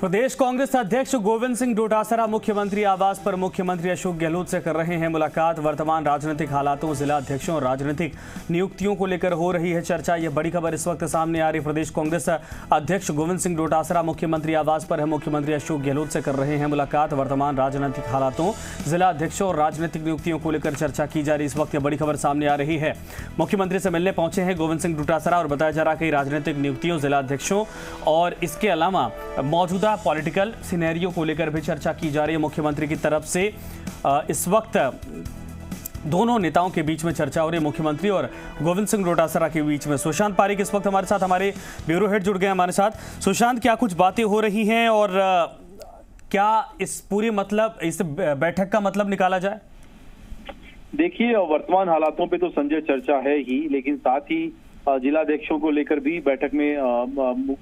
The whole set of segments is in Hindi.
प्रदेश कांग्रेस अध्यक्ष गोविंद सिंह डोटासरा मुख्यमंत्री आवास पर मुख्यमंत्री अशोक गहलोत से कर रहे हैं मुलाकात। वर्तमान राजनीतिक हालातों, जिला अध्यक्षों और राजनीतिक नियुक्तियों को लेकर हो रही है चर्चा। यह बड़ी खबर इस वक्त सामने आ रही। प्रदेश कांग्रेस अध्यक्ष गोविंद सिंह डोटासरा मुख्यमंत्री आवास पर है मुख्यमंत्री अशोक गहलोत से कर रहे हैं मुलाकात। वर्तमान राजनीतिक हालातों, जिला अध्यक्षों और राजनीतिक नियुक्तियों को लेकर चर्चा की जा रही। इस वक्त यह बड़ी खबर सामने आ रही है। मुख्यमंत्री से मिलने पहुंचे हैं गोविंद सिंह डोटासरा और बताया जा रहा है कि राजनीतिक नियुक्तियों, जिला अध्यक्षों और इसके अलावा मौजूदा पॉलिटिकल सिनेरियो को लेकर भी चर्चा की जा रही है मुख्यमंत्री की तरफ से। इस वक्त दोनों नेताओं के बीच में चर्चा हो रही है, मुख्यमंत्री और गोविंद सिंह डोटासरा के बीच में। सुशांत पारिक इस वक्त हमारे साथ, हमारे ब्यूरो हेड जुड़ गए हमारे साथ। सुशांत, क्या कुछ बातें हो रही हैं और क्या इस पूरी इस बैठक का मतलब निकाला जाए? देखिए, वर्तमान हालातों पे तो संजय चर्चा है ही, लेकिन साथ ही जिलाध्यक्षों को लेकर भी बैठक में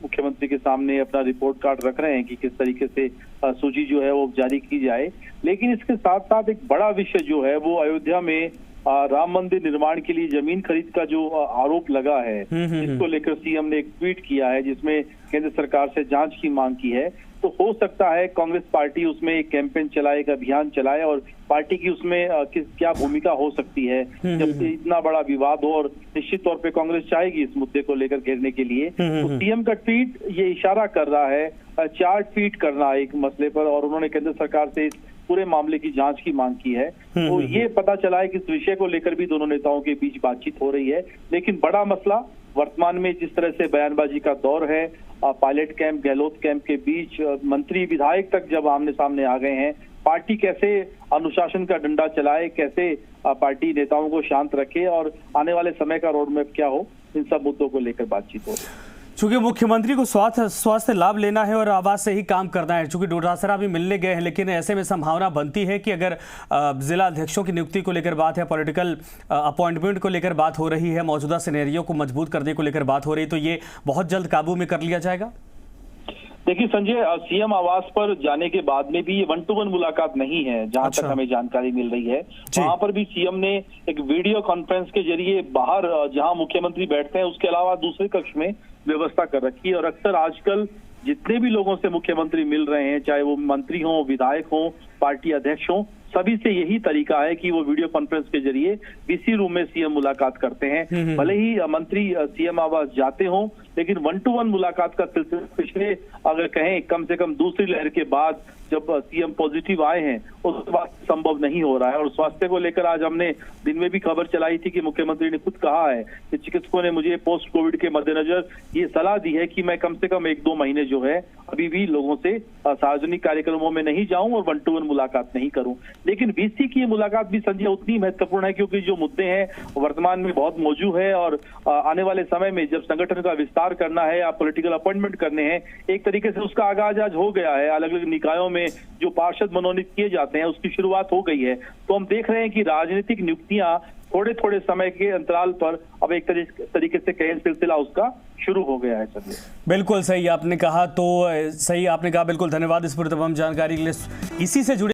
मुख्यमंत्री के सामने अपना रिपोर्ट कार्ड रख रहे हैं कि किस तरीके से सूची जो है वो जारी की जाए। लेकिन इसके साथ साथ एक बड़ा विषय जो है वो अयोध्या में राम मंदिर निर्माण के लिए जमीन खरीद का जो आरोप लगा है, इसको लेकर सीएम ने एक ट्वीट किया है जिसमें केंद्र सरकार से जांच की मांग की है। तो हो सकता है कांग्रेस पार्टी उसमें एक कैंपेन चलाए, एक अभियान चलाए और पार्टी की उसमें क्या भूमिका हो सकती है जब इतना बड़ा विवाद हो। और निश्चित तौर पे कांग्रेस चाहेगी इस मुद्दे को लेकर घेरने के लिए। तो सीएम का ट्वीट ये इशारा कर रहा है 4 ट्वीट करना एक मसले पर, और उन्होंने केंद्र सरकार से इस पूरे मामले की जांच की मांग की है। तो ये पता चला है कि इस विषय को लेकर भी दोनों नेताओं के बीच बातचीत हो रही है। लेकिन बड़ा मसला वर्तमान में जिस तरह से बयानबाजी का दौर है, पायलट कैंप, गहलोत कैंप के बीच मंत्री विधायक तक जब आमने सामने आ गए हैं, पार्टी कैसे अनुशासन का डंडा चलाए, कैसे पार्टी नेताओं को शांत रखे और आने वाले समय का रोड मैप क्या हो, इन सब मुद्दों को लेकर बातचीत हो रही है। चूंकि मुख्यमंत्री को स्वास्थ्य लाभ लेना है और आवास से ही काम करना है, चूंकि डोटासरा भी मिलने गए हैं, लेकिन ऐसे में संभावना बनती है कि अगर जिला अध्यक्षों की नियुक्ति को लेकर बात है, पॉलिटिकल अपॉइंटमेंट को लेकर बात हो रही है, मौजूदा सिनेरियो को मजबूत करने को लेकर बात हो रही है, तो ये बहुत जल्द काबू में कर लिया जाएगा। देखिए संजय, सीएम आवास पर जाने के बाद में भी ये 1-to-1 मुलाकात नहीं है, जहां तक हमें जानकारी मिल रही है। वहां पर भी सीएम ने एक वीडियो कॉन्फ्रेंस के जरिए बाहर जहां मुख्यमंत्री बैठते हैं उसके अलावा दूसरे कक्ष में व्यवस्था कर रखी है। और अक्सर आजकल जितने भी लोगों से मुख्यमंत्री मिल रहे हैं, चाहे वो मंत्री हों, विधायक हों, पार्टी अध्यक्ष हों, सभी से यही तरीका है कि वो वीडियो कॉन्फ्रेंस के जरिए बीसी रूम में सीएम मुलाकात करते हैं। भले ही मंत्री सीएम आवास जाते हों, लेकिन 1-to-1 मुलाकात का सिलसिला पिछले अगर कहें कम से कम दूसरी लहर के बाद जब सीएम पॉजिटिव आए हैं उसके बाद संभव नहीं हो रहा है। और स्वास्थ्य को लेकर आज हमने दिन में भी खबर चलाई थी कि मुख्यमंत्री ने खुद कहा है कि चिकित्सकों ने मुझे पोस्ट कोविड के मद्देनजर ये सलाह दी है कि मैं कम से कम 1-2 महीने जो है अभी भी लोगों से सार्वजनिक कार्यक्रमों में नहीं जाऊं और 1-to-1 मुलाकात नहीं करूं। लेकिन बीसी की ये मुलाकात भी संजय उतनी महत्वपूर्ण है क्योंकि जो मुद्दे हैं वर्तमान में बहुत मौजूद है और आने वाले समय में जब संगठन का विस्तार करना है या पॉलिटिकल अपॉइंटमेंट करने हैं, एक तरीके से उसका आगाज आज हो गया है। अलग अलग निकायों में जो पार्षद मनोनीत किए जाते हैं उसकी शुरुआत हो गई है। तो हम देख रहे हैं कि राजनीतिक नियुक्तियां थोड़े थोड़े समय के अंतराल पर अब एक तरीके से कई सिलसिला उसका शुरू हो गया है। सर बिल्कुल सही आपने कहा, बिल्कुल धन्यवाद इस पूरी तमाम जानकारी के लिए। इसी से जुड़े